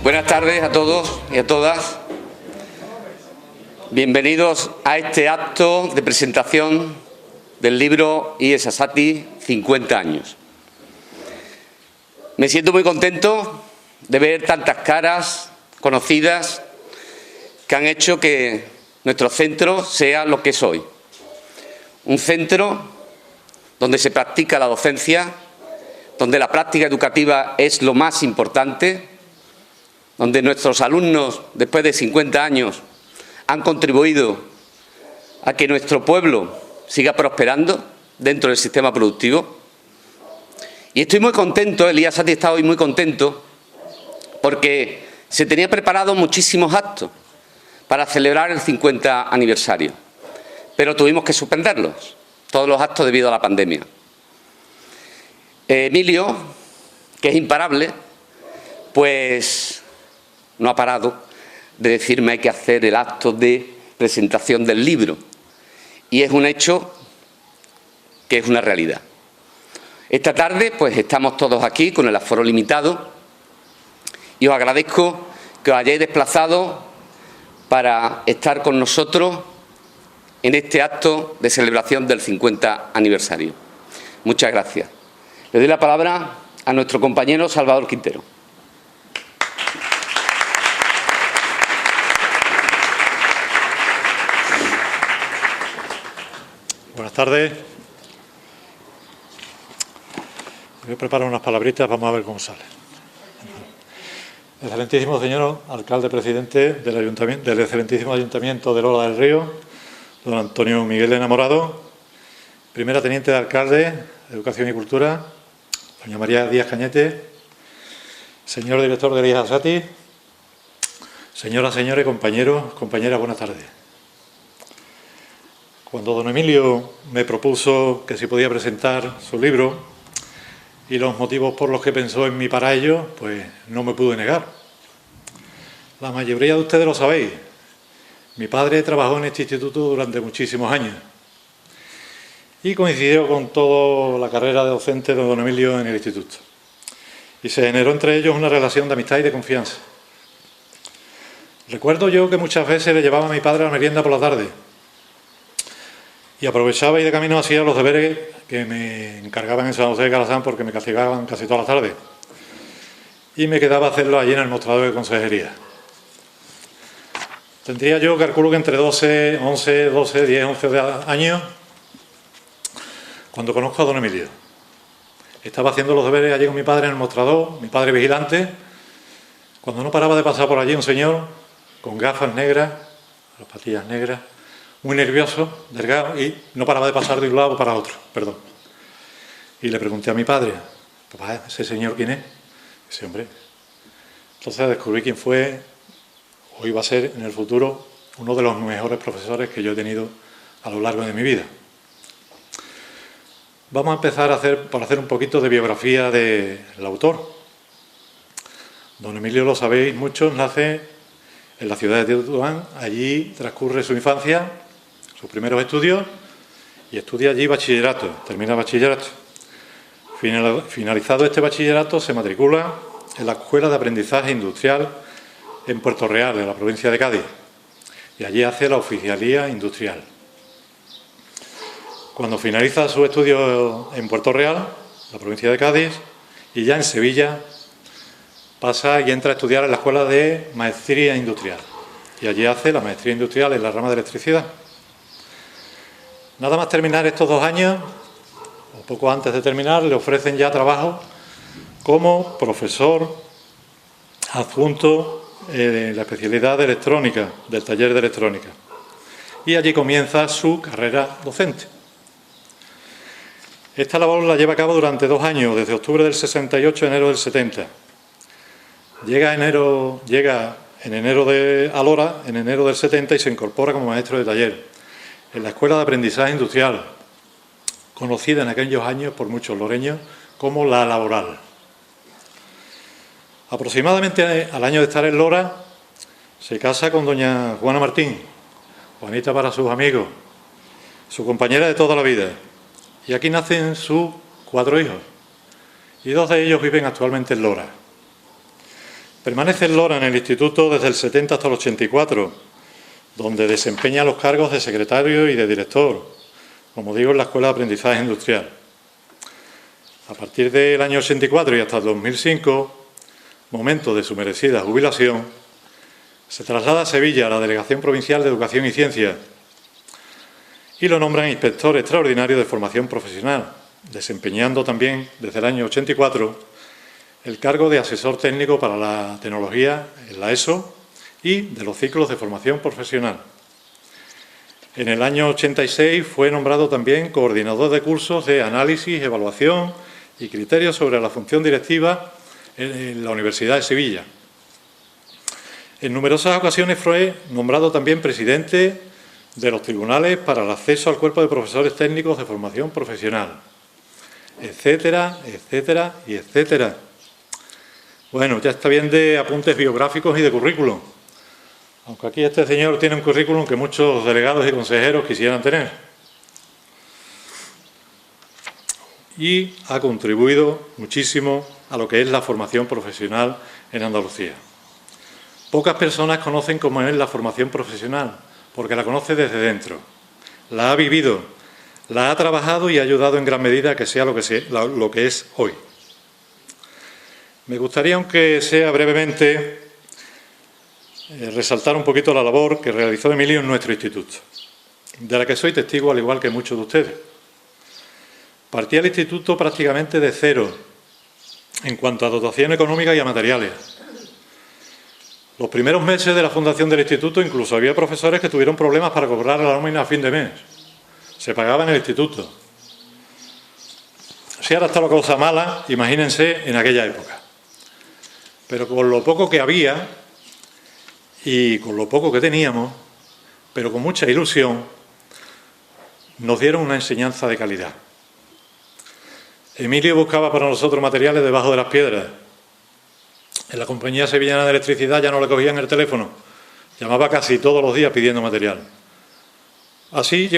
Buenas tardes a todos y a todas. Bienvenidos a este acto de presentación del libro I.E. Sassati, 50 años. Me siento muy contento de ver tantas caras conocidas que han hecho que nuestro centro sea lo que es hoy. Un centro donde se practica la docencia, donde la práctica educativa es lo más importante, donde nuestros alumnos, después de 50 años, han contribuido a que nuestro pueblo siga prosperando dentro del sistema productivo. Y estoy muy contento, el I.E. Sassati está hoy muy contento, porque se tenía preparado muchísimos actos para celebrar el 50 aniversario, pero tuvimos que suspenderlos, todos los actos debido a la pandemia. Emilio, que es imparable, pues no ha parado de decirme hay que hacer el acto de presentación del libro. Y es un hecho que es una realidad. Esta tarde pues estamos todos aquí con el aforo limitado y os agradezco que os hayáis desplazado para estar con nosotros en este acto de celebración del 50 aniversario. Muchas gracias. Le doy la palabra a nuestro compañero Salvador Quintero. Buenas tardes. Voy a preparar unas palabritas, vamos a ver cómo sale. Excelentísimo señor alcalde presidente del excelentísimo Ayuntamiento de Lola del Río, don Antonio Miguel Enamorado, primera teniente de alcalde de Educación y Cultura, doña María Díaz Cañete, señor director del I.E. Sassati, señoras, señores, compañeros, compañeras, buenas tardes. Cuando don Emilio me propuso que si podía presentar su libro y los motivos por los que pensó en mí para ello, pues no me pude negar. La mayoría de ustedes lo sabéis. Mi padre trabajó en este instituto durante muchísimos años y coincidió con toda la carrera de docente de don Emilio en el instituto. Y se generó entre ellos una relación de amistad y de confianza. Recuerdo yo que muchas veces le llevaba a mi padre a la merienda por la tarde y aprovechaba y de camino hacía los deberes que me encargaban en San José de Calazán porque me castigaban casi todas las tardes. Y me quedaba a hacerlo allí en el mostrador de consejería. Tendría yo, calculo que entre 10, 11 años, cuando conozco a don Emilio. Estaba haciendo los deberes allí con mi padre en el mostrador, mi padre vigilante, cuando no paraba de pasar por allí un señor con gafas negras, las patillas negras, muy nervioso, delgado, y no paraba de pasar de un lado para otro, perdón. Y le pregunté a mi padre, papá, ¿ese señor quién es? Ese hombre. Entonces descubrí quién fue, o iba a ser en el futuro, uno de los mejores profesores que yo he tenido a lo largo de mi vida. Vamos a empezar por hacer un poquito de biografía del autor. Don Emilio, lo sabéis muchos, nace en la ciudad de Tetuán, allí transcurre su infancia, sus primeros estudios, y estudia allí bachillerato, termina bachillerato. Finalizado este bachillerato, se matricula en la Escuela de Aprendizaje Industrial en Puerto Real, en la provincia de Cádiz, y allí hace la oficialía industrial. Cuando finaliza su estudio en Puerto Real, la provincia de Cádiz, y ya en Sevilla, pasa y entra a estudiar en la Escuela de Maestría Industrial, y allí hace la maestría industrial en la rama de electricidad. Nada más terminar estos 2 años, o poco antes de terminar, le ofrecen ya trabajo como profesor adjunto en la especialidad de electrónica, del taller de electrónica. Y allí comienza su carrera docente. Esta labor la lleva a cabo durante 2 años, desde octubre del 68 a enero del 70. Llega en enero a Lora, en enero del 70, y se incorpora como maestro de taller en la Escuela de Aprendizaje Industrial, conocida en aquellos años por muchos loreños como La Laboral. Aproximadamente al año de estar en Lora, se casa con doña Juana Martín, Juanita para sus amigos, su compañera de toda la vida. Y aquí nacen sus 4 hijos, y 2 de ellos viven actualmente en Lora. Permanece en Lora en el instituto desde el 70 hasta el 84, donde desempeña los cargos de secretario y de director, como digo, en la Escuela de Aprendizaje Industrial. A partir del año 84 y hasta el 2005, momento de su merecida jubilación, se traslada a Sevilla, a la Delegación Provincial de Educación y Ciencia, y lo nombran inspector extraordinario de formación profesional, desempeñando también desde el año 84 el cargo de asesor técnico para la tecnología en la ESO y de los ciclos de formación profesional. En el año 86 fue nombrado también coordinador de cursos de análisis, evaluación y criterios sobre la función directiva en la Universidad de Sevilla. En numerosas ocasiones fue nombrado también presidente de los tribunales para el acceso al cuerpo de profesores técnicos de formación profesional, etcétera, etcétera y etcétera. Bueno, ya está bien de apuntes biográficos y de currículum, aunque aquí este señor tiene un currículum que muchos delegados y consejeros quisieran tener. Y ha contribuido muchísimo a lo que es la formación profesional en Andalucía. Pocas personas conocen cómo es la formación profesional, porque la conoce desde dentro, la ha vivido, la ha trabajado y ha ayudado en gran medida a que sea lo que es hoy. Me gustaría, aunque sea brevemente, resaltar un poquito la labor que realizó Emilio en nuestro instituto, de la que soy testigo al igual que muchos de ustedes. Partía el instituto prácticamente de cero en cuanto a dotación económica y a materiales. Los primeros meses de la fundación del instituto incluso había profesores que tuvieron problemas para cobrar la nómina a fin de mes. Se pagaba en el instituto. Si ahora está la cosa mala, imagínense en aquella época. Pero con lo poco que había y con lo poco que teníamos, pero con mucha ilusión, nos dieron una enseñanza de calidad. Emilio buscaba para nosotros materiales debajo de las piedras. En la Compañía Sevillana de Electricidad ya no le cogían el teléfono, llamaba casi todos los días pidiendo material. Así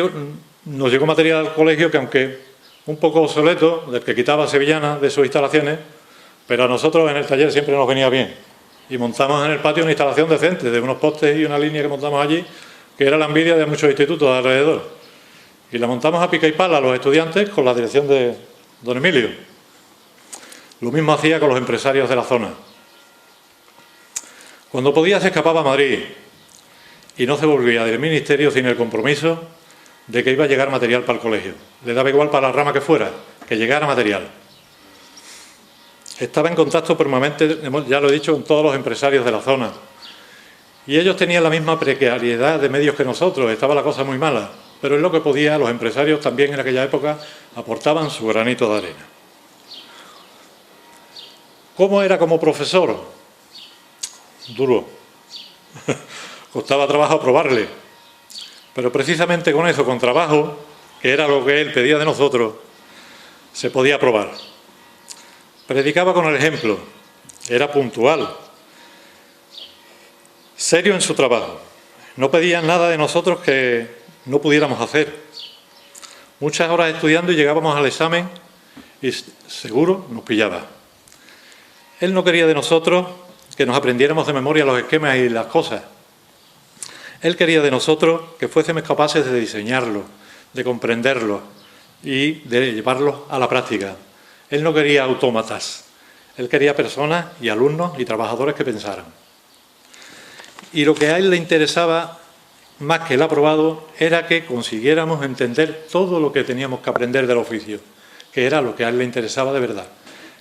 nos llegó material al colegio que, aunque un poco obsoleto, del que quitaba Sevillana de sus instalaciones, pero a nosotros en el taller siempre nos venía bien. Y montamos en el patio una instalación decente, de unos postes y una línea que montamos allí, que era la envidia de muchos institutos de alrededor. Y la montamos a pica y pala a los estudiantes con la dirección de don Emilio. Lo mismo hacía con los empresarios de la zona. Cuando podía se escapaba a Madrid y no se volvía del ministerio sin el compromiso de que iba a llegar material para el colegio. Le daba igual para la rama que fuera, que llegara material. Estaba en contacto permanente, ya lo he dicho, con todos los empresarios de la zona. Y ellos tenían la misma precariedad de medios que nosotros, estaba la cosa muy mala. Pero en lo que podía, los empresarios también en aquella época aportaban su granito de arena. ¿Cómo era como profesor? Duro. Costaba trabajo aprobarle. Pero precisamente con eso, con trabajo, que era lo que él pedía de nosotros, se podía aprobar. Predicaba con el ejemplo, era puntual, serio en su trabajo. No pedía nada de nosotros que no pudiéramos hacer. Muchas horas estudiando y llegábamos al examen y seguro nos pillaba. Él no quería de nosotros que nos aprendiéramos de memoria los esquemas y las cosas. Él quería de nosotros que fuésemos capaces de diseñarlo, de comprenderlo y de llevarlo a la práctica. Él no quería autómatas, él quería personas y alumnos y trabajadores que pensaran. Y lo que a él le interesaba, más que el aprobado, era que consiguiéramos entender todo lo que teníamos que aprender del oficio, que era lo que a él le interesaba de verdad,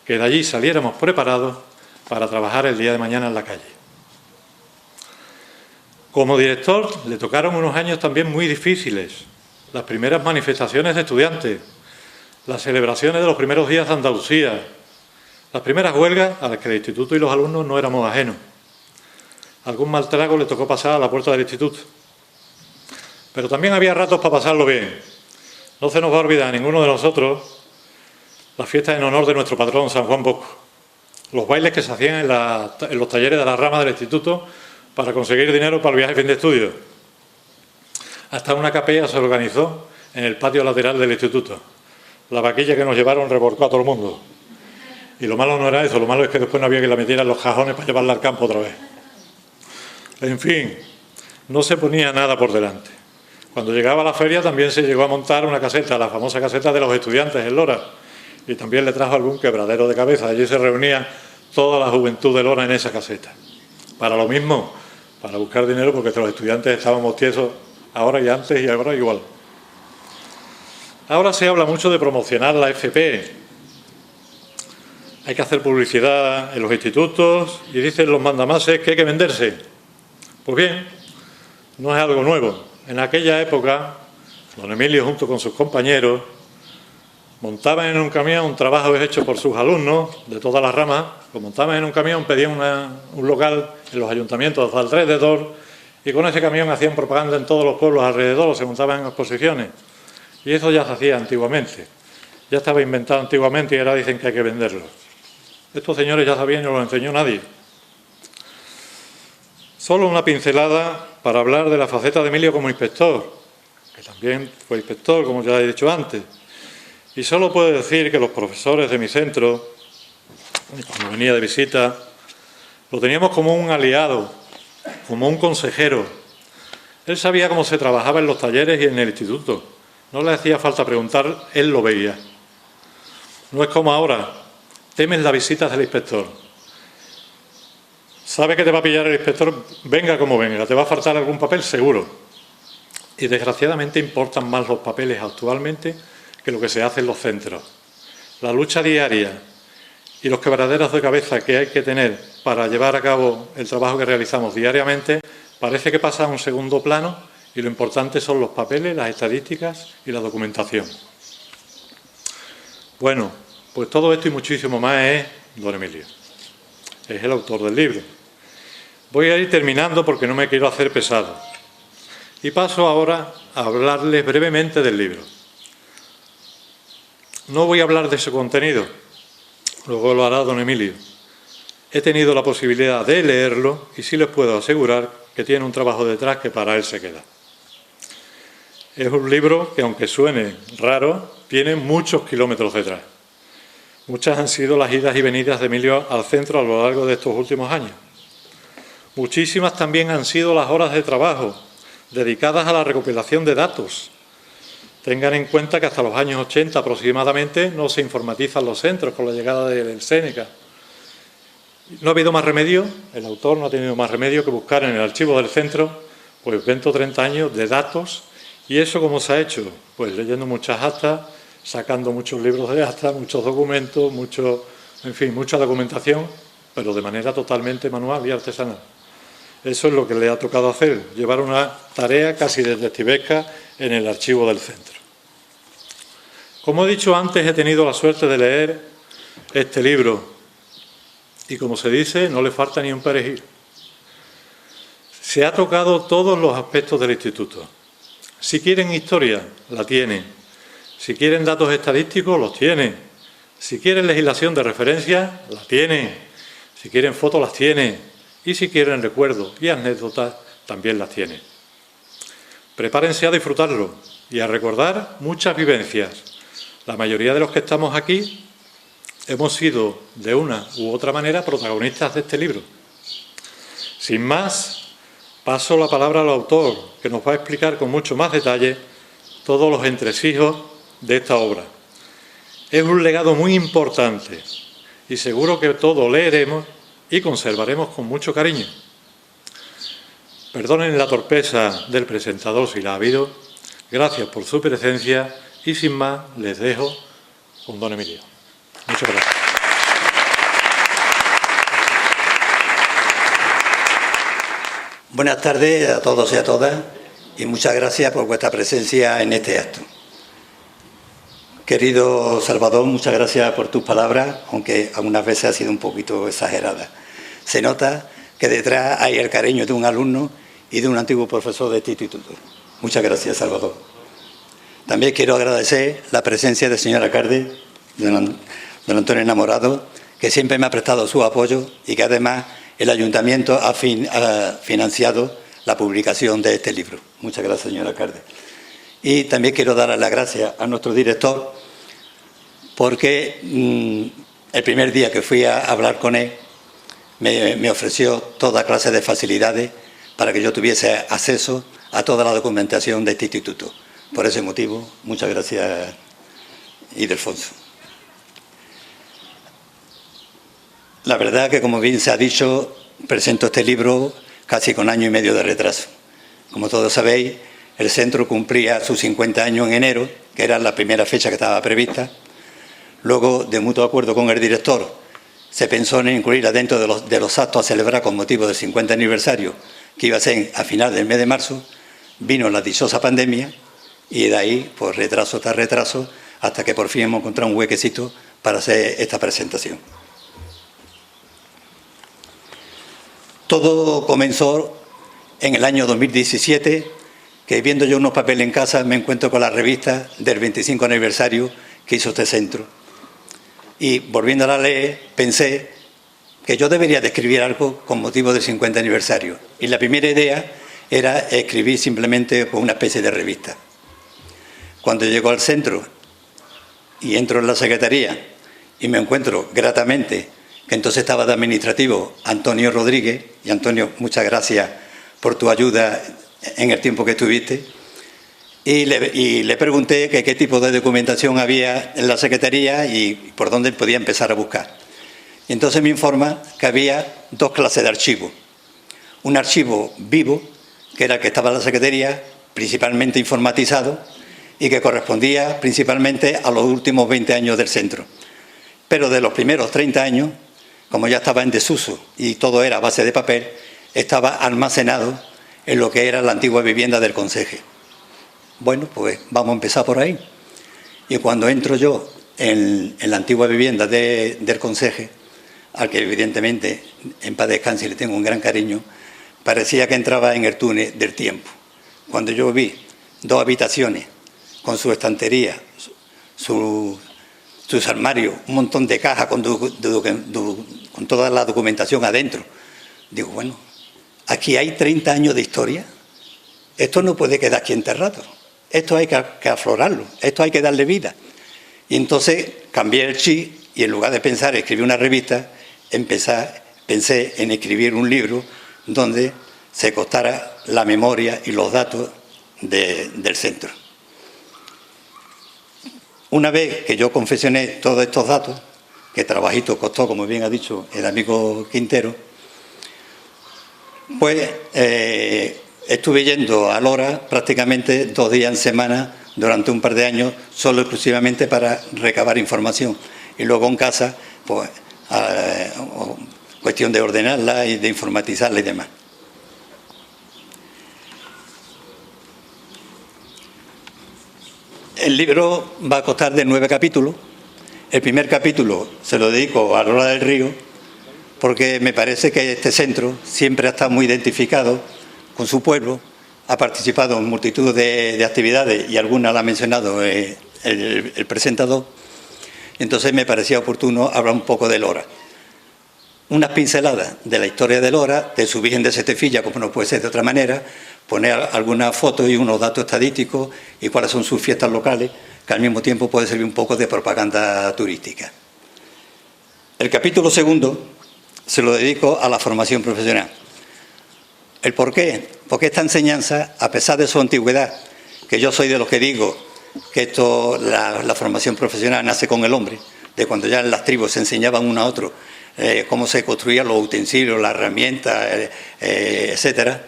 que de allí saliéramos preparados para trabajar el día de mañana en la calle. Como director le tocaron unos años también muy difíciles, las primeras manifestaciones de estudiantes, las celebraciones de los primeros días de Andalucía, las primeras huelgas a las que el instituto y los alumnos no éramos ajenos. Algún mal trago le tocó pasar a la puerta del instituto. Pero también había ratos para pasarlo bien. No se nos va a olvidar a ninguno de nosotros las fiestas en honor de nuestro patrón San Juan Bosco, los bailes que se hacían en los talleres de la rama del instituto para conseguir dinero para el viaje de fin de estudio. Hasta una capella se organizó en el patio lateral del instituto. La vaquilla que nos llevaron revolcó a todo el mundo. Y lo malo no era eso, lo malo es que después no había que la metieran en los cajones para llevarla al campo otra vez. En fin, no se ponía nada por delante. Cuando llegaba a la feria también se llegó a montar una caseta, la famosa caseta de los estudiantes en Lora, y también le trajo algún quebradero de cabeza. Allí se reunía toda la juventud de Lora en esa caseta. Para lo mismo, para buscar dinero, porque los estudiantes estábamos tiesos ahora y antes, y ahora igual. Ahora se habla mucho de promocionar la FP. Hay que hacer publicidad en los institutos y dicen los mandamases que hay que venderse. Pues bien, no es algo nuevo. En aquella época, don Emilio junto con sus compañeros montaban en un camión un trabajo hecho por sus alumnos de todas las ramas. Lo montaban en un camión, pedían un local en los ayuntamientos alrededor y con ese camión hacían propaganda en todos los pueblos alrededor, se montaban en exposiciones. Y eso ya se hacía antiguamente. Ya estaba inventado antiguamente y ahora dicen que hay que venderlo. Estos señores ya sabían y no lo enseñó nadie. Solo una pincelada para hablar de la faceta de Emilio como inspector, que también fue inspector, como ya he dicho antes. Y solo puedo decir que los profesores de mi centro, cuando venía de visita, lo teníamos como un aliado, como un consejero. Él sabía cómo se trabajaba en los talleres y en el instituto. No le hacía falta preguntar, él lo veía. No es como ahora, temes las visitas del inspector. Sabe que te va a pillar el inspector, venga como venga, te va a faltar algún papel seguro. Y desgraciadamente importan más los papeles actualmente que lo que se hace en los centros. La lucha diaria y los quebraderos de cabeza que hay que tener para llevar a cabo el trabajo que realizamos diariamente parece que pasa a un segundo plano y lo importante son los papeles, las estadísticas y la documentación. Bueno, pues todo esto y muchísimo más es don Emilio. Es el autor del libro. Voy a ir terminando porque no me quiero hacer pesado. Y paso ahora a hablarles brevemente del libro. No voy a hablar de su contenido, luego lo hará don Emilio. He tenido la posibilidad de leerlo y sí les puedo asegurar que tiene un trabajo detrás que para él se queda. Es un libro que, aunque suene raro, tiene muchos kilómetros detrás. Muchas han sido las idas y venidas de Emilio al centro a lo largo de estos últimos años. Muchísimas también han sido las horas de trabajo dedicadas a la recopilación de datos. Tengan en cuenta que hasta los años 80 aproximadamente no se informatizan los centros con la llegada del Seneca. No ha habido más remedio, el autor no ha tenido más remedio que buscar en el archivo del centro pues 20 o 30 años de datos. ¿Y eso cómo se ha hecho? Pues leyendo muchas actas, sacando muchos libros de actas, muchos documentos, mucha documentación, pero de manera totalmente manual y artesanal. Eso es lo que le ha tocado hacer, llevar una tarea casi detectivesca en el archivo del centro. Como he dicho antes, he tenido la suerte de leer este libro y, como se dice, no le falta ni un perejil. Se ha tocado todos los aspectos del instituto. Si quieren historia, la tiene. Si quieren datos estadísticos, los tiene. Si quieren legislación de referencia, la tiene. Si quieren fotos, las tiene. Y si quieren recuerdos y anécdotas, también las tiene. Prepárense a disfrutarlo y a recordar muchas vivencias. La mayoría de los que estamos aquí hemos sido, de una u otra manera, protagonistas de este libro. Sin más, paso la palabra al autor, que nos va a explicar con mucho más detalle todos los entresijos de esta obra. Es un legado muy importante y seguro que todo leeremos y conservaremos con mucho cariño. Perdonen la torpeza del presentador si la ha habido. Gracias por su presencia y sin más les dejo con don Emilio. Muchas gracias. Buenas tardes a todos y a todas y muchas gracias por vuestra presencia en este acto. Querido Salvador, muchas gracias por tus palabras, aunque algunas veces ha sido un poquito exagerada. Se nota que detrás hay el cariño de un alumno y de un antiguo profesor de este instituto. Muchas gracias, Salvador. También quiero agradecer la presencia del señor alcalde, don Antonio Enamorado, que siempre me ha prestado su apoyo y que además el ayuntamiento ha financiado la publicación de este libro. Muchas gracias, señor alcalde. Y también quiero dar las gracias a nuestro director porque el primer día que fui a hablar con él, me ofreció toda clase de facilidades para que yo tuviese acceso a toda la documentación de este instituto. Por ese motivo, muchas gracias, Ildefonso. La verdad que, como bien se ha dicho, presento este libro casi con año y medio de retraso. Como todos sabéis, el centro cumplía sus 50 años en enero, que era la primera fecha que estaba prevista. Luego, de mutuo acuerdo con el director, se pensó en incluirla dentro de los actos a celebrar con motivo del 50 aniversario, que iba a ser a final del mes de marzo. Vino la dichosa pandemia y de ahí, pues retraso tras retraso, hasta que por fin hemos encontrado un huequecito para hacer esta presentación. Todo comenzó en el año 2017, que viendo yo unos papeles en casa me encuentro con la revista del 25 aniversario que hizo este centro. Y volviéndola a leer, pensé que yo debería de escribir algo con motivo del 50 aniversario. Y la primera idea era escribir simplemente una especie de revista. Cuando llego al centro y entro en la secretaría y me encuentro gratamente que entonces estaba de administrativo Antonio Rodríguez, y Antonio, muchas gracias por tu ayuda en el tiempo que estuviste, y le pregunté que qué tipo de documentación había en la secretaría y por dónde podía empezar a buscar. Y entonces me informa que había dos clases de archivos. Un archivo vivo, que era el que estaba en la secretaría, principalmente informatizado, y que correspondía principalmente a los últimos 20 años del centro. Pero de los primeros 30 años, como ya estaba en desuso y todo era a base de papel, estaba almacenado en lo que era la antigua vivienda del conceje. Bueno, pues vamos a empezar por ahí. Y cuando entro yo en la antigua vivienda del conceje, al que evidentemente en paz descanse le tengo un gran cariño, parecía que entraba en el túnel del tiempo. Cuando yo vi dos habitaciones con su estantería, sus armarios, un montón de cajas con toda la documentación adentro, digo, bueno, aquí hay 30 años de historia. Esto no puede quedar aquí enterrado. Esto hay que aflorarlo, esto hay que darle vida. Y entonces cambié el chip y en lugar de pensar en escribir una revista, pensé en escribir un libro donde se costara la memoria y los datos del centro. Una vez que yo confeccioné todos estos datos, que trabajito costó, como bien ha dicho el amigo Quintero, pues estuve yendo a Lora prácticamente 2 días en semana durante un par de años, solo exclusivamente para recabar información. Y luego en casa, pues, cuestión de ordenarla y de informatizarla y demás. El libro va a constar de 9 capítulos. El primer capítulo se lo dedico a Lora del Río, porque me parece que este centro siempre ha estado muy identificado con su pueblo, ha participado en multitud de actividades y algunas la ha mencionado el presentador. Entonces me parecía oportuno hablar un poco de Lora. Unas pinceladas de la historia de Lora, de su Virgen de Setefilla, como no puede ser de otra manera, poner algunas fotos y unos datos estadísticos y cuáles son sus fiestas locales, que al mismo tiempo puede servir un poco de propaganda turística. El capítulo segundo se lo dedico a la formación profesional. ¿El por qué? Porque esta enseñanza, a pesar de su antigüedad, que yo soy de los que digo que la formación profesional nace con el hombre, de cuando ya en las tribus se enseñaban uno a otro cómo se construían los utensilios, las herramientas, etcétera,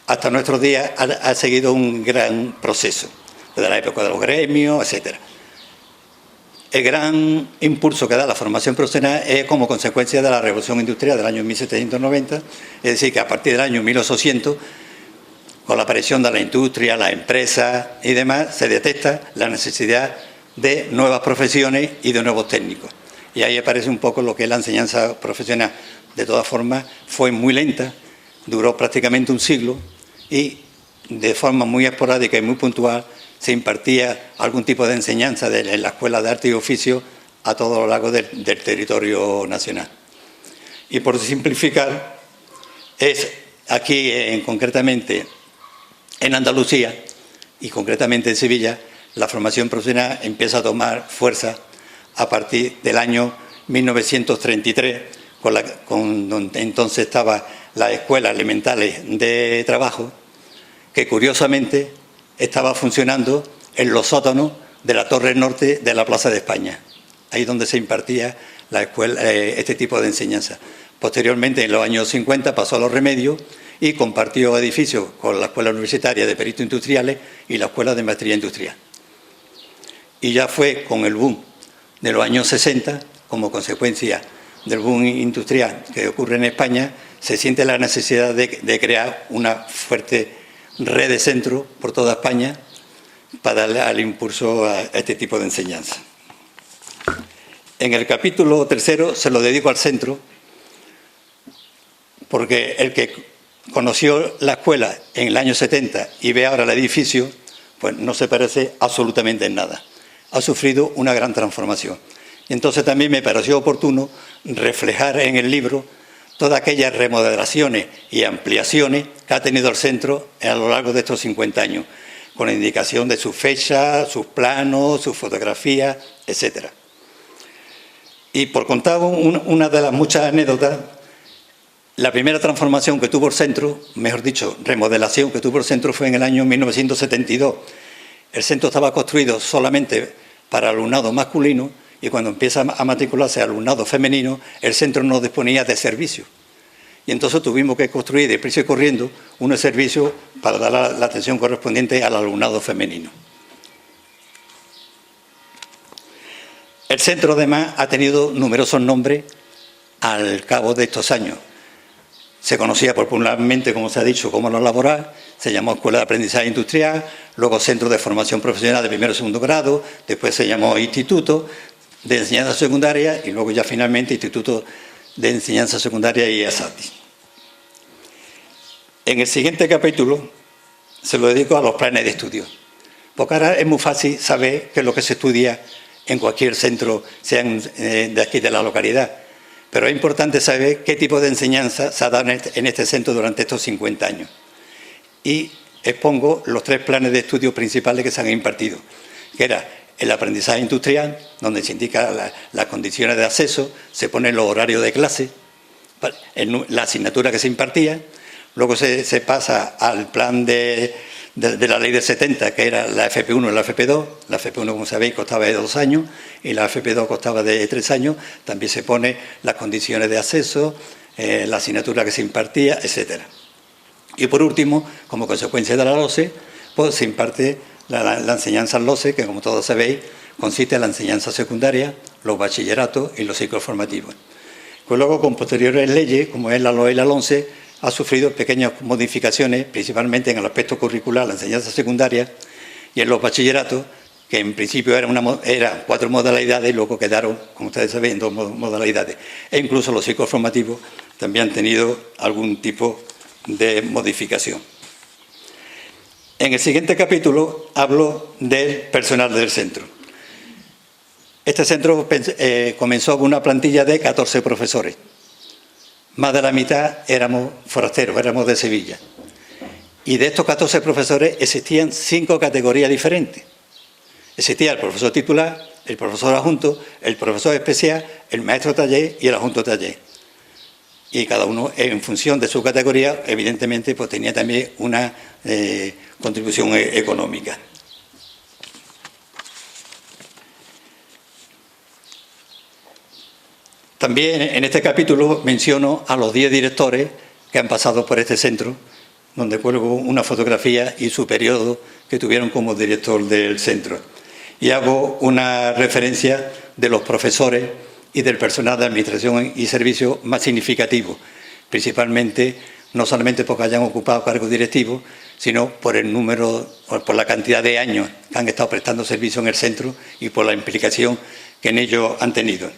hasta nuestros días ha seguido un gran proceso, desde la época de los gremios, etcétera. El gran impulso que da la formación profesional es como consecuencia de la Revolución Industrial del año 1790, es decir, que a partir del año 1800, con la aparición de la industria, las empresas y demás, se detecta la necesidad de nuevas profesiones y de nuevos técnicos. Y ahí aparece un poco lo que es la enseñanza profesional. De todas formas, fue muy lenta, duró prácticamente un siglo y de forma muy esporádica y muy puntual se impartía algún tipo de enseñanza en la Escuela de Arte y Oficio a todo lo largo del territorio nacional. Y por simplificar, es aquí concretamente en Andalucía y concretamente en Sevilla, la formación profesional empieza a tomar fuerza a partir del año 1933, con donde entonces estaba la Escuela Elementales de Trabajo, que curiosamente estaba funcionando en los sótanos de la Torre Norte de la Plaza de España, ahí donde se impartía la escuela, este tipo de enseñanza. Posteriormente, en los años 50, pasó a Los Remedios y compartió edificios con la Escuela Universitaria de Peritos Industriales y la Escuela de Maestría Industrial. Y ya fue con el boom de los años 60, como consecuencia del boom industrial que ocurre en España, se siente la necesidad de crear una fuerte red de centros por toda España para darle al impulso a este tipo de enseñanza. En el capítulo 3 se lo dedico al centro, porque el que conoció la escuela en el año 70 y ve ahora el edificio, pues no se parece absolutamente en nada. Ha sufrido una gran transformación. Y entonces también me pareció oportuno reflejar en el libro todas aquellas remodelaciones y ampliaciones que ha tenido el centro a lo largo de estos 50 años, con la indicación de sus fechas, sus planos, sus fotografías, etc. Y por contar una de las muchas anécdotas, la primera transformación que tuvo el centro, mejor dicho, remodelación que tuvo el centro, fue en el año 1972. El centro estaba construido solamente para alumnado masculino y cuando empieza a matricularse alumnado femenino, el centro no disponía de servicios. Y entonces tuvimos que construir deprisa y corriendo unos servicios para dar la atención correspondiente al alumnado femenino. El centro, además, ha tenido numerosos nombres al cabo de estos años. Se conocía popularmente, como se ha dicho, como la laboral, se llamó Escuela de Aprendizaje Industrial, luego Centro de Formación Profesional de primero y segundo grado, después se llamó Instituto de Enseñanza Secundaria y luego ya finalmente Instituto de Enseñanza Secundaria y ESATI. En el siguiente capítulo se lo dedico a los planes de estudio, porque ahora es muy fácil saber qué es lo que se estudia en cualquier centro, sean de aquí de la localidad. Pero es importante saber qué tipo de enseñanza se ha dado en este centro durante estos 50 años. Y expongo los 3 planes de estudio principales que se han impartido, que era el aprendizaje industrial, donde se indican las condiciones de acceso, se ponen los horarios de clase, la asignatura que se impartía, luego se pasa al plan de la ley del 70, que era la FP1 y la FP2. La FP1, como sabéis, costaba de 2 años y la FP2 costaba de 3 años. También se pone las condiciones de acceso, la asignatura que se impartía, etc. Y por último, como consecuencia de la LOSE, pues se imparte la enseñanza en LOSE, que como todos sabéis, consiste en la enseñanza secundaria, los bachilleratos y los ciclos formativos. Pues luego, con posteriores leyes, como es la LOE y la LONCE, ha sufrido pequeñas modificaciones, principalmente en el aspecto curricular, la enseñanza secundaria, y en los bachilleratos, que en principio eran 4 modalidades y luego quedaron, como ustedes saben, en 2 modalidades. E incluso los ciclos formativos también han tenido algún tipo de modificación. En el siguiente capítulo hablo del personal del centro. Este centro comenzó con una plantilla de 14 profesores. Más de la mitad éramos forasteros, éramos de Sevilla. Y de estos 14 profesores existían 5 categorías diferentes. Existía el profesor titular, el profesor adjunto, el profesor especial, el maestro taller y el adjunto taller. Y cada uno, en función de su categoría, evidentemente, pues tenía también una contribución económica. También en este capítulo menciono a los 10 directores que han pasado por este centro, donde cuelgo una fotografía y su periodo que tuvieron como director del centro. Y hago una referencia de los profesores y del personal de administración y servicio más significativo, principalmente no solamente porque hayan ocupado cargos directivos, sino por el número, por la cantidad de años que han estado prestando servicio en el centro y por la implicación que en ello han tenido.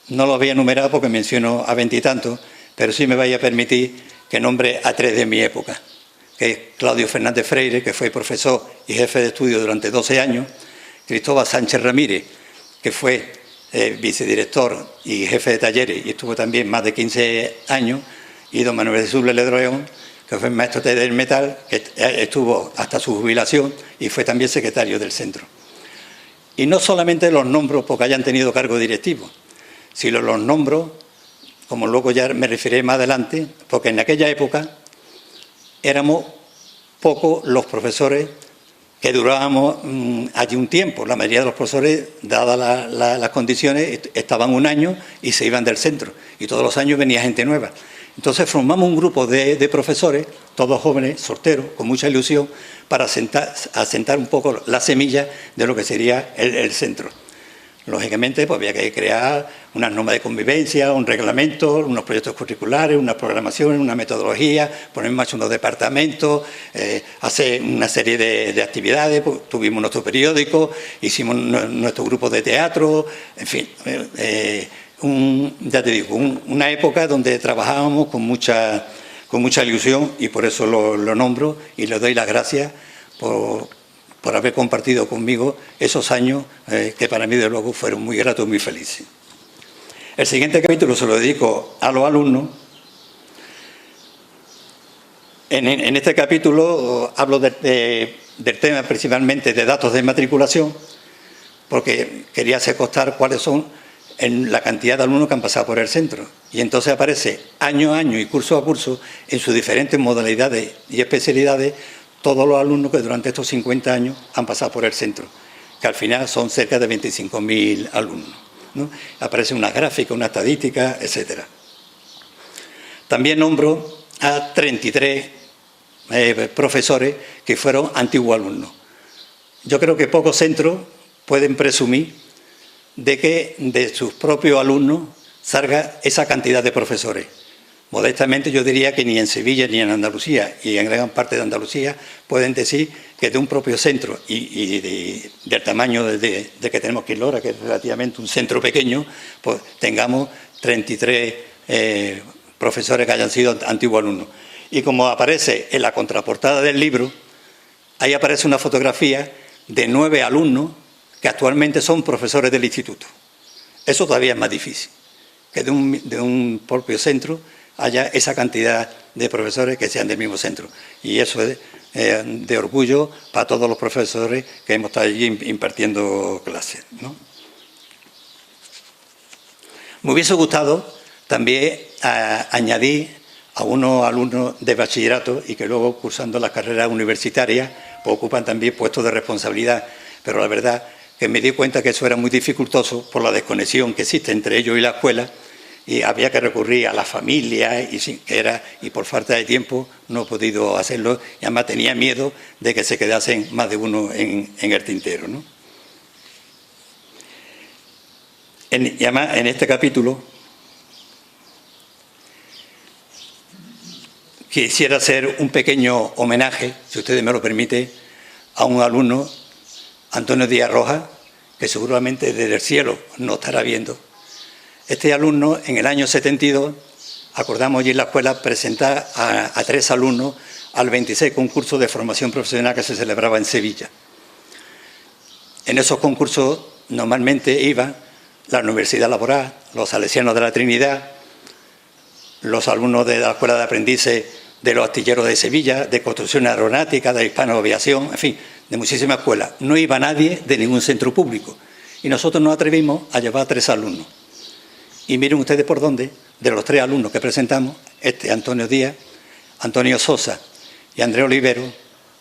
No los voy a enumerar porque menciono a 20 y tantos, pero sí me vais a permitir que nombre a 3 de mi época, que es Claudio Fernández Freire, que fue profesor y jefe de estudio durante 12 años, Cristóbal Sánchez Ramírez, que fue vicedirector y jefe de talleres y estuvo también más de 15 años, y don Manuel Jesús Leledroeón, que fue maestro del metal, que estuvo hasta su jubilación y fue también secretario del centro. Y no solamente los nombro porque hayan tenido cargo directivo, Si los nombro, como luego ya me referiré más adelante, porque en aquella época éramos pocos los profesores que durábamos allí un tiempo. La mayoría de los profesores, dadas las condiciones, estaban un año y se iban del centro. Y todos los años venía gente nueva. Entonces formamos un grupo de profesores, todos jóvenes, sorteros, con mucha ilusión, para asentar un poco la semilla de lo que sería el centro. Lógicamente, pues había que crear unas normas de convivencia, un reglamento, unos proyectos curriculares, unas programaciones, una metodología, poner en marcha unos departamentos, hacer una serie de actividades. Pues, tuvimos nuestro periódico, hicimos nuestro grupo de teatro, en fin, ya te digo, una época donde trabajábamos con mucha ilusión, y por eso lo nombro y le doy las gracias por haber compartido conmigo esos años que para mí, de luego, fueron muy gratos y muy felices. El siguiente capítulo se lo dedico a los alumnos. En este capítulo hablo del tema principalmente de datos de matriculación, porque quería hacer constar cuáles son la cantidad de alumnos que han pasado por el centro. Y entonces aparece año a año y curso a curso, en sus diferentes modalidades y especialidades, todos los alumnos que durante estos 50 años han pasado por el centro, que al final son cerca de 25.000 alumnos, ¿no? Aparece una gráfica, una estadística, etcétera. También nombro a 33 profesores que fueron antiguos alumnos. Yo creo que pocos centros pueden presumir de que de sus propios alumnos salga esa cantidad de profesores. Modestamente yo diría que ni en Sevilla ni en Andalucía, y en gran parte de Andalucía, pueden decir que de un propio centro y del tamaño de que tenemos Quirlora, que es relativamente un centro pequeño, pues tengamos 33 profesores que hayan sido antiguos alumnos. Y como aparece en la contraportada del libro, ahí aparece una fotografía de 9 alumnos que actualmente son profesores del instituto. Eso todavía es más difícil, que de un propio centro haya esa cantidad de profesores que sean del mismo centro. Y eso es de orgullo para todos los profesores que hemos estado allí impartiendo clases, ¿no? Me hubiese gustado también añadir a unos alumnos de bachillerato y que luego, cursando las carreras universitarias, pues ocupan también puestos de responsabilidad. Pero la verdad que me di cuenta que eso era muy dificultoso por la desconexión que existe entre ellos y la escuela, y había que recurrir a la familia, y por falta de tiempo no he podido hacerlo, y además tenía miedo de que se quedasen más de uno en el tintero, ¿no? Y además, en este capítulo quisiera hacer un pequeño homenaje, si ustedes me lo permiten, a un alumno, Antonio Díaz Rojas, que seguramente desde el cielo nos estará viendo. Este alumno, en el año 72, acordamos allí en la escuela presentar a 3 alumnos al 26 concurso de formación profesional que se celebraba en Sevilla. En esos concursos normalmente iban la Universidad Laboral, los Salesianos de la Trinidad, los alumnos de la Escuela de Aprendices de los Astilleros de Sevilla, de Construcción Aeronáutica, de Hispano Aviación, en fin, de muchísimas escuelas. No iba nadie de ningún centro público. Y nosotros nos atrevimos a llevar a 3 alumnos. Y miren ustedes por dónde, de los 3 alumnos que presentamos, Antonio Díaz, Antonio Sosa y Andrés Olivero,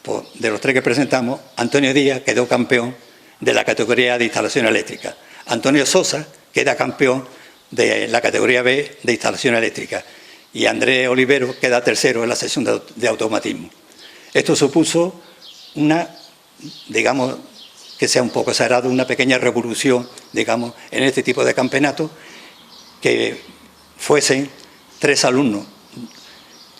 pues de los 3 que presentamos, Antonio Díaz quedó campeón de la categoría de instalación eléctrica. Antonio Sosa queda campeón de la categoría B de instalación eléctrica. Y Andrés Olivero queda tercero en la sección de automatismo. Esto supuso digamos, que sea un poco exagerado, una pequeña revolución, digamos, en este tipo de campeonatos, que fuesen 3 alumnos,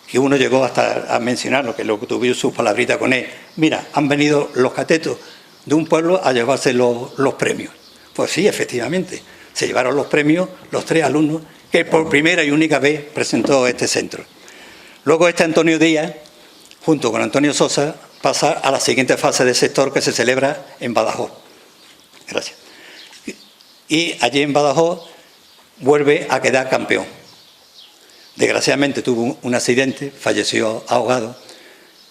que uno llegó hasta a mencionarlo, que luego tuvieron sus palabritas con él. Mira, han venido los catetos de un pueblo a llevarse los premios. Pues sí, efectivamente, se llevaron los premios los 3 alumnos que por primera y única vez presentó este centro. Luego Antonio Díaz, junto con Antonio Sosa, pasa a la siguiente fase de sector que se celebra en Badajoz. Gracias. Y allí en Badajoz vuelve a quedar campeón. Desgraciadamente tuvo un accidente, falleció ahogado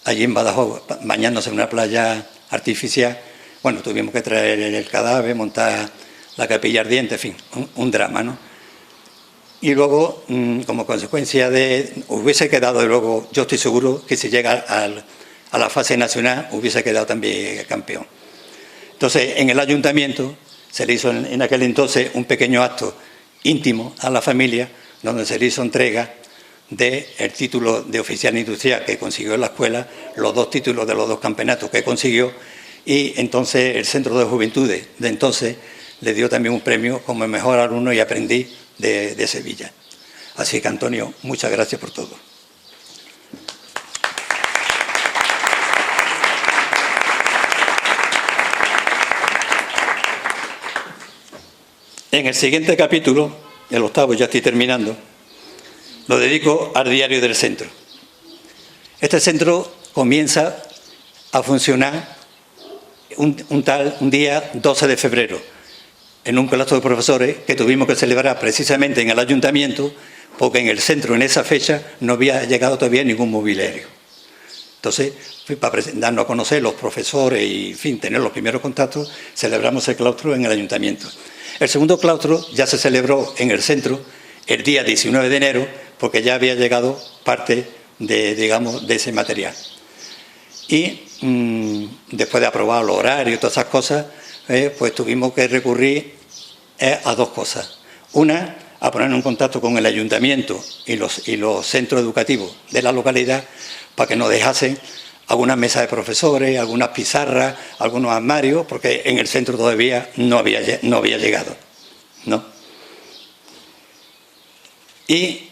allí en Badajoz, bañándose en una playa artificial. Bueno, tuvimos que traer el cadáver, montar la capilla ardiente, en fin, un drama, ¿no? Y luego, como consecuencia hubiese quedado, luego, yo estoy seguro que si llega a la fase nacional, hubiese quedado también campeón. Entonces, en el ayuntamiento se le hizo en aquel entonces un pequeño acto íntimo a la familia, donde se le hizo entrega del título de oficial industrial que consiguió en la escuela, los 2 títulos de los 2 campeonatos que consiguió, y entonces el Centro de Juventudes de entonces le dio también un premio como el mejor alumno y aprendiz de Sevilla. Así que, Antonio, muchas gracias por todo. En el siguiente capítulo, el 8º, ya estoy terminando, lo dedico al diario del centro. Este centro comienza a funcionar un día 12 de febrero, en un claustro de profesores que tuvimos que celebrar precisamente en el ayuntamiento, porque en el centro en esa fecha no había llegado todavía ningún mobiliario. Entonces, para darnos a conocer los profesores y, en fin, tener los primeros contactos, celebramos el claustro en el ayuntamiento. El segundo claustro ya se celebró en el centro el día 19 de enero, porque ya había llegado parte de ese material. Y después de aprobar los horarios y todas esas cosas, pues tuvimos que recurrir a 2 cosas. Una, a ponernos en contacto con el ayuntamiento y los centros educativos de la localidad para que nos dejasen algunas mesas de profesores, algunas pizarras, algunos armarios, porque en el centro todavía no había llegado, ¿no? Y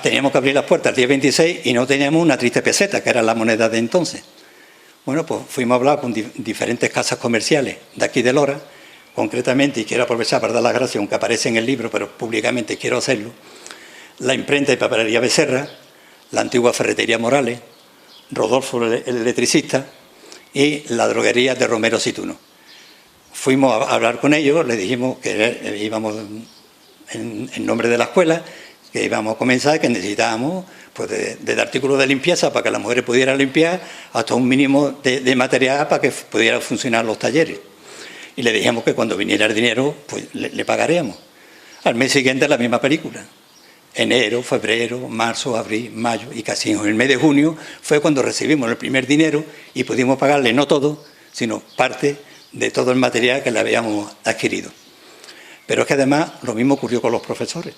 teníamos que abrir las puertas el día 26 y no teníamos una triste peseta, que era la moneda de entonces. Bueno, pues fuimos a hablar con diferentes casas comerciales de aquí de Lora, concretamente, y quiero aprovechar para dar las gracias, aunque aparece en el libro, pero públicamente quiero hacerlo, la imprenta y papelería Becerra, la antigua ferretería Morales, Rodolfo el electricista y la droguería de Romero Situno. Fuimos a hablar con ellos, les dijimos que íbamos en nombre de la escuela, que íbamos a comenzar, que necesitábamos pues de artículos de limpieza para que las mujeres pudieran limpiar, hasta un mínimo de material para que pudieran funcionar los talleres. Y le dijimos que cuando viniera el dinero, pues le pagaríamos. Al mes siguiente la misma película. Enero, febrero, marzo, abril, mayo y casi en el mes de junio fue cuando recibimos el primer dinero y pudimos pagarle no todo, sino parte de todo el material que le habíamos adquirido. Pero es que además lo mismo ocurrió con los profesores.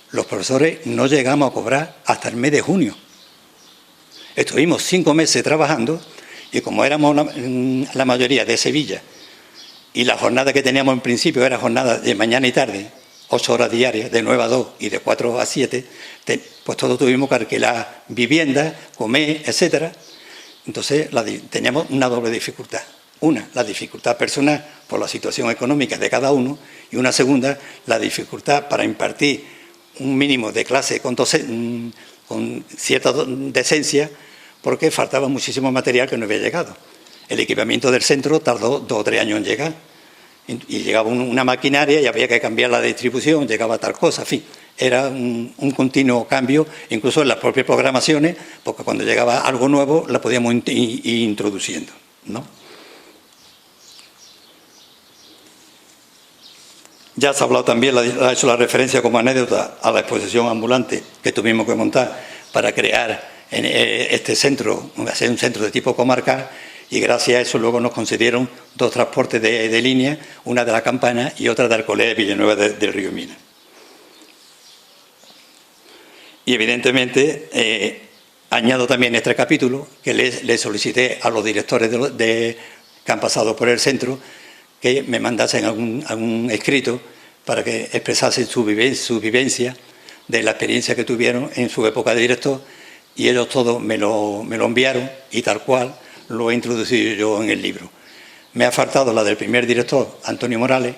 Los profesores no llegamos a cobrar hasta el mes de junio. Estuvimos 5 meses trabajando y como éramos la mayoría de Sevilla y la jornada que teníamos en principio era jornada de mañana y tarde, 8 horas diarias, de 9 a 2 y de 4 a 7, pues todos tuvimos que alquilar viviendas, comer, etcétera. Entonces teníamos una doble dificultad. Una, la dificultad personal por la situación económica de cada uno, y una segunda, la dificultad para impartir un mínimo de clase con cierta decencia, porque faltaba muchísimo material que no había llegado. El equipamiento del centro tardó 2 o 3 años en llegar. Y llegaba una maquinaria y había que cambiar la distribución, llegaba tal cosa, en fin. Era un continuo cambio, incluso en las propias programaciones, porque cuando llegaba algo nuevo la podíamos ir introduciendo, ¿no? Ya se ha hablado también, ha hecho la referencia como anécdota a la exposición ambulante que tuvimos que montar para crear este centro, hacer un centro de tipo comarcal, y gracias a eso luego nos concedieron 2 transportes de línea, una de La Campana y otra de Alcolea de Villanueva del Río Mina. Y evidentemente añado también este capítulo que le solicité a los directores que han pasado por el centro que me mandasen algún escrito para que expresasen su vivencia de la experiencia que tuvieron en su época de director, y ellos todos me lo enviaron y tal cual lo he introducido yo en el libro. Me ha faltado la del primer director, Antonio Morales,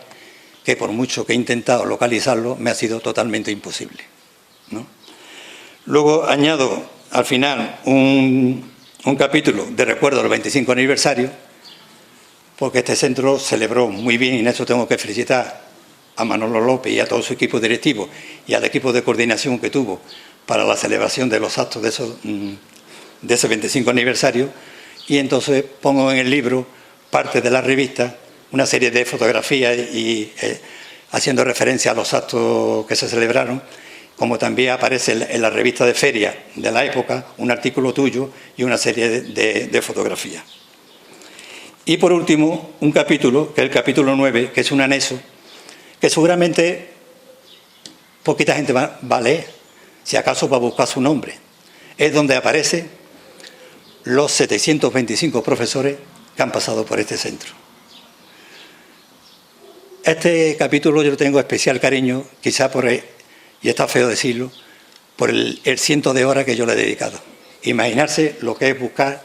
que por mucho que he intentado localizarlo me ha sido totalmente imposible, ¿no? Luego añado al final un capítulo de recuerdo del 25 aniversario, porque este centro celebró muy bien, y en eso tengo que felicitar a Manolo López y a todo su equipo directivo y al equipo de coordinación que tuvo para la celebración de los actos de ese 25 aniversario, y entonces pongo en el libro parte de la revista, una serie de fotografías y haciendo referencia a los actos que se celebraron, como también aparece en la revista de feria de la época, un artículo tuyo y una serie de fotografías. Y por último, un capítulo, que es el capítulo 9, que es un anexo, que seguramente poquita gente va a leer, si acaso va a buscar su nombre. Es donde aparecen los 725 profesores que han pasado por este centro. Este capítulo yo lo tengo especial cariño, quizá por, y está feo decirlo, por el ciento de horas que yo le he dedicado. Imaginarse lo que es buscar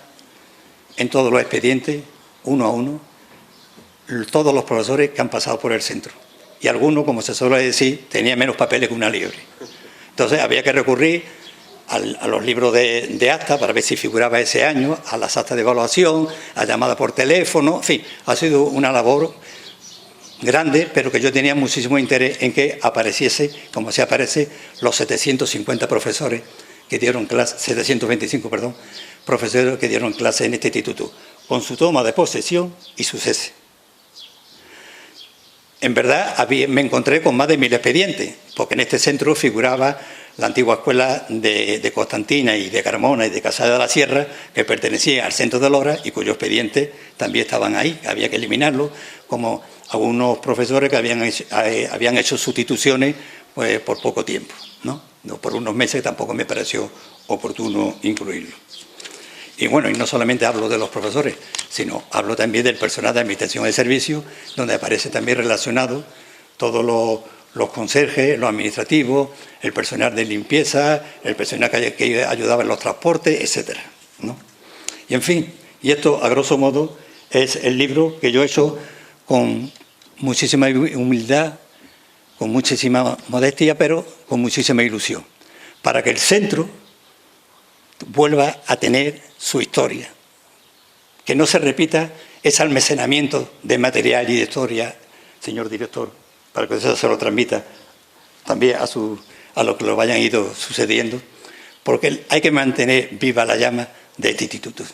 en todos los expedientes, uno a uno, todos los profesores que han pasado por el centro. Y algunos, como se suele decir, tenían menos papeles que una liebre. Entonces había que recurrir a los libros de acta para ver si figuraba ese año, a las actas de evaluación, a llamadas por teléfono, en fin, ha sido una labor grande, pero que yo tenía muchísimo interés en que apareciese, como se aparece, los 750 profesores que dieron clase, 725, perdón, profesores que dieron clase en este instituto, con su toma de posesión y su cese. En verdad, me encontré con más de 1000 expedientes, porque en este centro figuraba la antigua escuela de Constantina y de Carmona y de Casada de la Sierra, que pertenecía al centro de Lora y cuyos expedientes también estaban ahí, había que eliminarlos, como algunos profesores que habían hecho sustituciones pues, por poco tiempo, ¿no? Por unos meses tampoco me pareció oportuno incluirlo. Y bueno, y no solamente hablo de los profesores, sino hablo también del personal de administración de servicios, donde aparece también relacionado todos los conserjes, los administrativos, el personal de limpieza, el personal que ayudaba en los transportes, etcétera, ¿no? Y en fin, y esto a grosso modo es el libro que yo he hecho con muchísima humildad, con muchísima modestia, pero con muchísima ilusión, para que el centro vuelva a tener su historia, que no se repita ese almacenamiento de material y de historia, señor director, para que eso se lo transmita también a lo que lo vayan ido sucediendo, porque hay que mantener viva la llama de este instituto.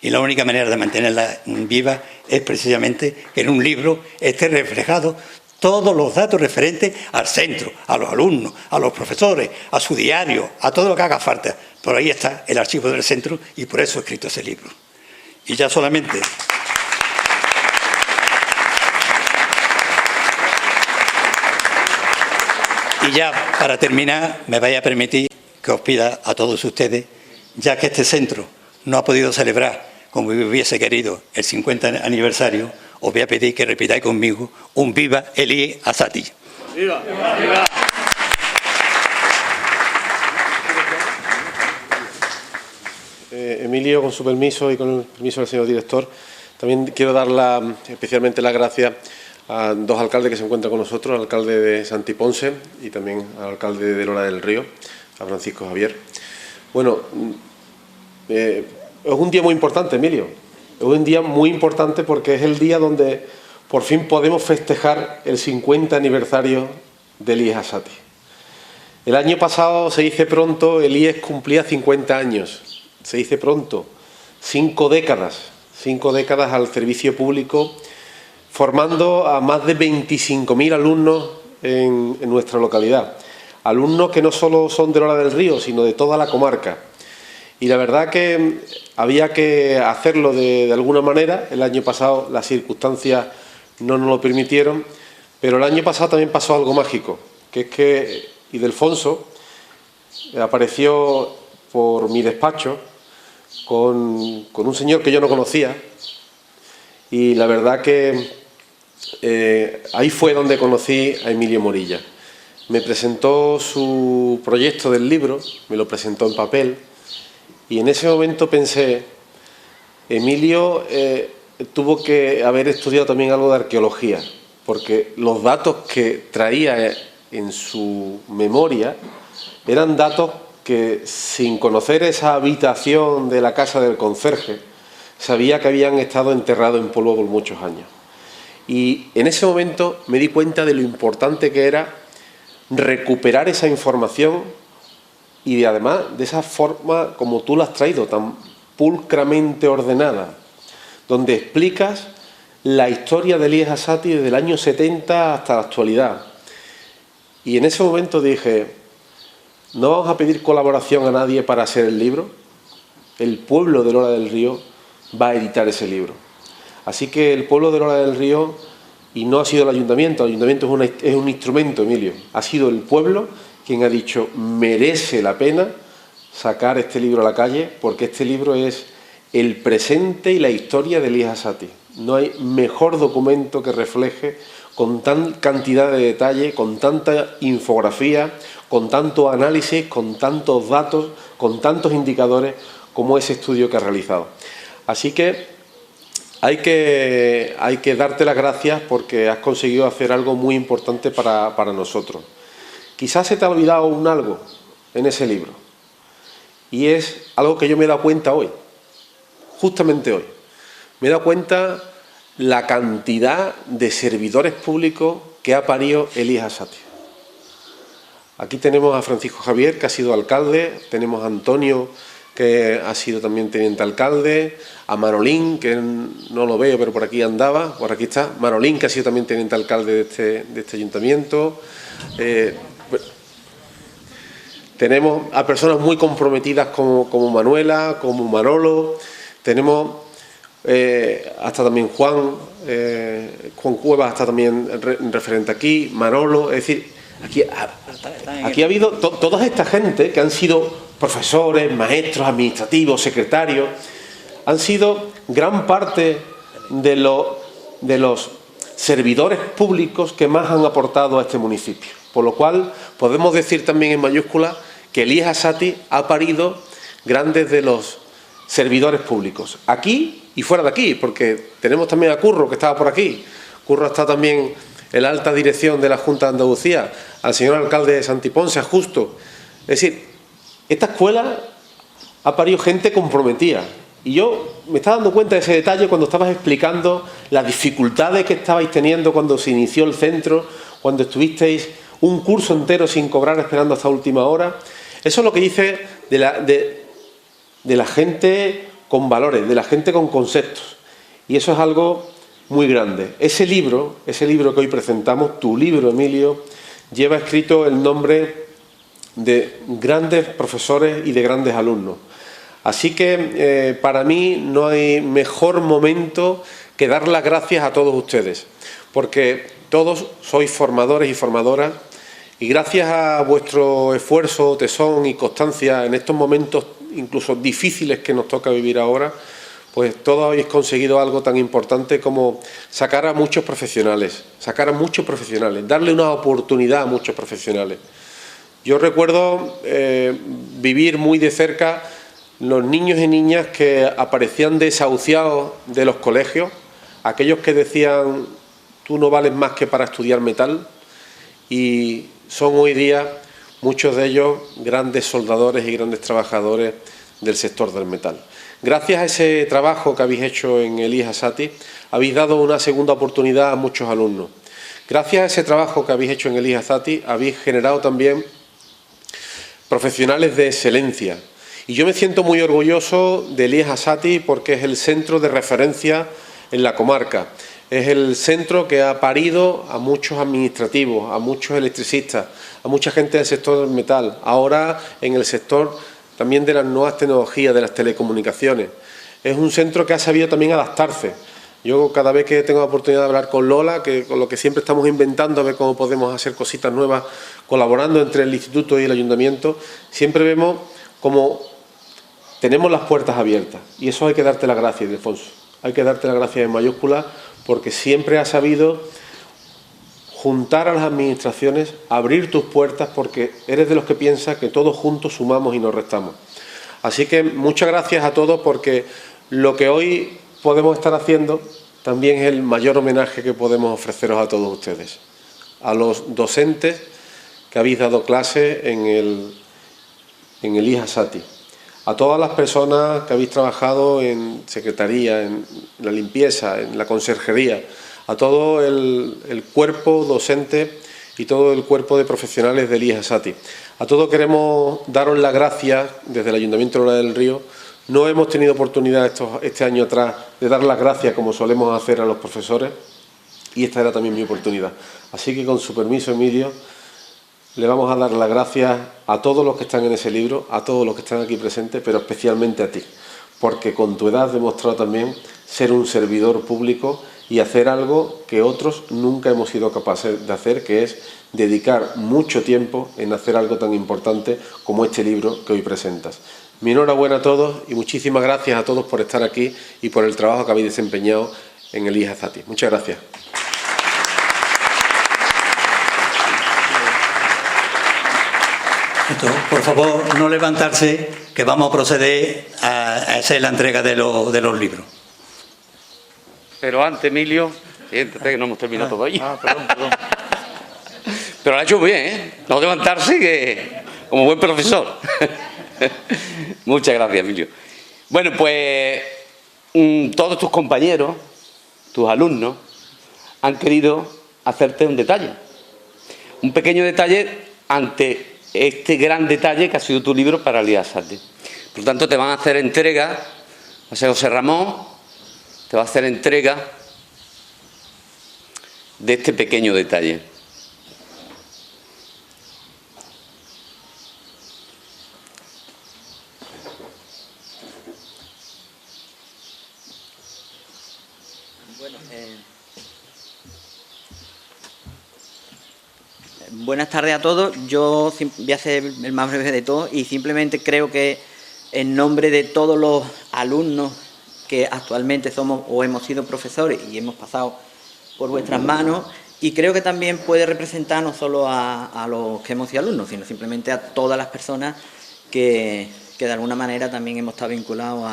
Y la única manera de mantenerla viva es precisamente que en un libro esté reflejado todos los datos referentes al centro, a los alumnos, a los profesores, a su diario, a todo lo que haga falta. Por ahí está el archivo del centro y por eso he escrito ese libro. Y ya solamente... Y ya para terminar, me vaya a permitir que os pida a todos ustedes, ya que este centro no ha podido celebrar como hubiese querido el 50 aniversario, os voy a pedir que repitáis conmigo un viva Elías Azati. ¡Viva! ¡Viva! Emilio, con su permiso y con el permiso del señor director, también quiero dar especialmente las gracias a dos alcaldes que se encuentran con nosotros, al alcalde de Santiponce y también al alcalde de Lora del Río, a Francisco Javier. Bueno, es un día muy importante, Emilio. Es un día muy importante porque es el día donde por fin podemos festejar el 50 aniversario de Elías Azati. El año pasado, se dice pronto, Elías cumplía 50 años. Se dice pronto, 5 décadas al servicio público, formando a más de 25.000 alumnos en nuestra localidad. Alumnos que no solo son de Lora del Río, sino de toda la comarca. Y la verdad que había que hacerlo de alguna manera. El año pasado las circunstancias no nos lo permitieron, pero el año pasado también pasó algo mágico, que es que Ildefonso apareció por mi despacho con un señor que yo no conocía, y la verdad que ahí fue donde conocí a Emilio Morilla. Me presentó su proyecto del libro, me lo presentó en papel, y en ese momento pensé, Emilio tuvo que haber estudiado también algo de arqueología, porque los datos que traía en su memoria eran datos que, sin conocer esa habitación de la casa del conserje, sabía que habían estado enterrados en polvo por muchos años. Y en ese momento me di cuenta de lo importante que era recuperar esa información y además de esa forma como tú la has traído, tan pulcramente ordenada, donde explicas la historia de Elías Assati desde el año 70 hasta la actualidad. Y en ese momento dije, no vamos a pedir colaboración a nadie para hacer el libro. El pueblo de Lola del Río va a editar ese libro. Así que el pueblo de Lola del Río, y no ha sido el ayuntamiento es un instrumento, Emilio, ha sido el pueblo quien ha dicho, merece la pena sacar este libro a la calle, porque este libro es el presente y la historia de Elías Assati. No hay mejor documento que refleje con tan cantidad de detalle, con tanta infografía, con tanto análisis, con tantos datos, con tantos indicadores como ese estudio que ha realizado. Así que hay que darte las gracias porque has conseguido hacer algo muy importante para nosotros. Quizás se te ha olvidado algo en ese libro, y es algo que yo me he dado cuenta hoy, justamente hoy. Me he dado cuenta la cantidad de servidores públicos que ha parido Elías Assati. Aquí tenemos a Francisco Javier, que ha sido alcalde, tenemos a Antonio, que ha sido también teniente alcalde, a Manolín, que no lo veo, pero por aquí andaba, por aquí está, Manolín, que ha sido también teniente alcalde de este ayuntamiento. Tenemos a personas muy comprometidas como Manuela, como Manolo, tenemos hasta también Juan Cuevas, está también referente aquí, Manolo, es decir, aquí ha habido toda esta gente que han sido profesores, maestros, administrativos, secretarios, han sido gran parte de los servidores públicos que más han aportado a este municipio. Por lo cual podemos decir también en mayúsculas que Elías Assati ha parido grandes de los servidores públicos, aquí y fuera de aquí, porque tenemos también a Curro, que estaba por aquí. Curro está también en la alta dirección de la Junta de Andalucía, al señor alcalde de Santiponce, a Justo. Es decir, esta escuela ha parido gente comprometida. Y yo me estaba dando cuenta de ese detalle cuando estabas explicando las dificultades que estabais teniendo cuando se inició el centro, cuando estuvisteis un curso entero sin cobrar, esperando hasta última hora. Eso es lo que dice de la gente con valores, de la gente con conceptos. Y eso es algo muy grande. Ese libro que hoy presentamos, tu libro, Emilio, lleva escrito el nombre de grandes profesores y de grandes alumnos. Así que para mí no hay mejor momento que dar las gracias a todos ustedes, porque todos sois formadores y formadoras, y gracias a vuestro esfuerzo, tesón y constancia en estos momentos incluso difíciles que nos toca vivir ahora, pues todos habéis conseguido algo tan importante como sacar a muchos profesionales, darle una oportunidad a muchos profesionales. Yo recuerdo vivir muy de cerca los niños y niñas que aparecían desahuciados de los colegios, aquellos que decían, tú no vales más que para estudiar metal, y son hoy día muchos de ellos grandes soldadores y grandes trabajadores del sector del metal. Gracias a ese trabajo que habéis hecho en Elías Assati, habéis dado una segunda oportunidad a muchos alumnos. Gracias a ese trabajo que habéis hecho en Elías Assati, habéis generado también profesionales de excelencia. Y yo me siento muy orgulloso de Elías Assati porque es el centro de referencia en la comarca. Es el centro que ha parido a muchos administrativos, a muchos electricistas, a mucha gente del sector del metal, ahora en el sector también de las nuevas tecnologías, de las telecomunicaciones. Es un centro que ha sabido también adaptarse. Yo cada vez que tengo la oportunidad de hablar con Lola, con lo que siempre estamos inventando, a ver cómo podemos hacer cositas nuevas, colaborando entre el instituto y el ayuntamiento, siempre vemos como tenemos las puertas abiertas. Y eso hay que darte las gracias, Ildefonso. Hay que darte las gracias en mayúsculas porque siempre has sabido juntar a las administraciones, abrir tus puertas, porque eres de los que piensa que todos juntos sumamos y nos restamos. Así que muchas gracias a todos, porque lo que hoy podemos estar haciendo también es el mayor homenaje que podemos ofreceros a todos ustedes. A los docentes que habéis dado clase en el Elías Assati, a todas las personas que habéis trabajado en secretaría, en la limpieza, en la conserjería, a todo el cuerpo docente y todo el cuerpo de profesionales de Elías Assati. A todos queremos daros las gracias desde el Ayuntamiento de Lola del Río No hemos tenido oportunidad este año atrás de dar las gracias como solemos hacer a los profesores y esta era también mi oportunidad. Así que con su permiso, Emilio, le vamos a dar las gracias a todos los que están en ese libro, a todos los que están aquí presentes, pero especialmente a ti, porque con tu edad has demostrado también ser un servidor público y hacer algo que otros nunca hemos sido capaces de hacer, que es dedicar mucho tiempo en hacer algo tan importante como este libro que hoy presentas. Mi enhorabuena a todos y muchísimas gracias a todos por estar aquí y por el trabajo que habéis desempeñado en el IES Azati. Muchas gracias. Por favor, no levantarse, que vamos a proceder a hacer la entrega de los libros. Pero antes, Emilio, siéntate que no hemos terminado todavía. Perdón. Pero lo ha hecho muy bien, ¿eh? No levantarse, que como buen profesor. Muchas gracias, Emilio. Bueno, pues todos tus compañeros, tus alumnos, han querido hacerte un detalle. Un pequeño detalle ante este gran detalle que ha sido tu libro para el IES Azati. Por lo tanto, te van a hacer entrega, o sea, José Ramón te va a hacer entrega de este pequeño detalle. Bueno, buenas tardes a todos. Yo voy a ser el más breve de todos y simplemente creo que en nombre de todos los alumnos que actualmente somos o hemos sido profesores y hemos pasado por vuestras manos, y creo que también puede representar no solo a los que hemos sido alumnos, sino simplemente a todas las personas que de alguna manera también hemos estado vinculados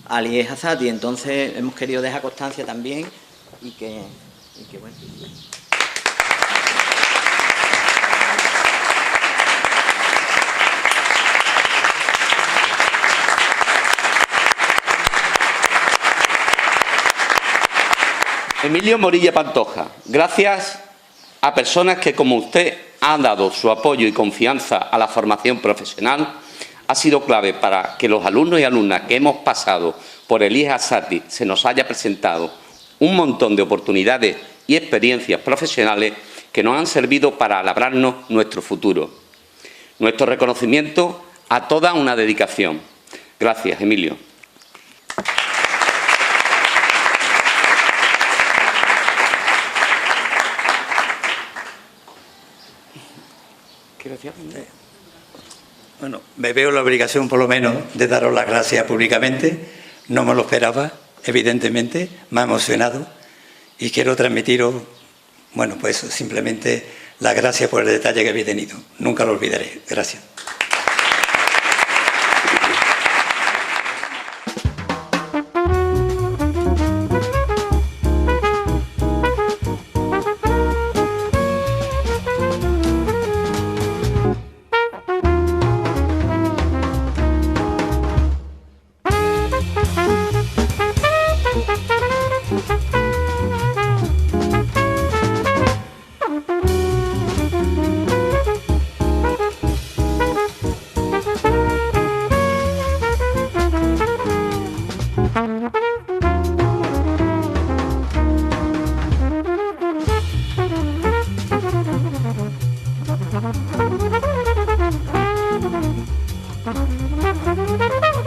al IES Azati. Entonces hemos querido dejar constancia también y que bueno. Emilio Morilla Pantoja, gracias a personas que como usted han dado su apoyo y confianza a la formación profesional, ha sido clave para que los alumnos y alumnas que hemos pasado por el IES Azati se nos haya presentado un montón de oportunidades y experiencias profesionales que nos han servido para labrarnos nuestro futuro. Nuestro reconocimiento a toda una dedicación. Gracias, Emilio. Bueno, me veo la obligación por lo menos de daros las gracias públicamente. No me lo esperaba, evidentemente, me ha emocionado y quiero transmitiros, bueno, pues simplemente las gracias por el detalle que habéis tenido. Nunca lo olvidaré. Gracias. Thank you.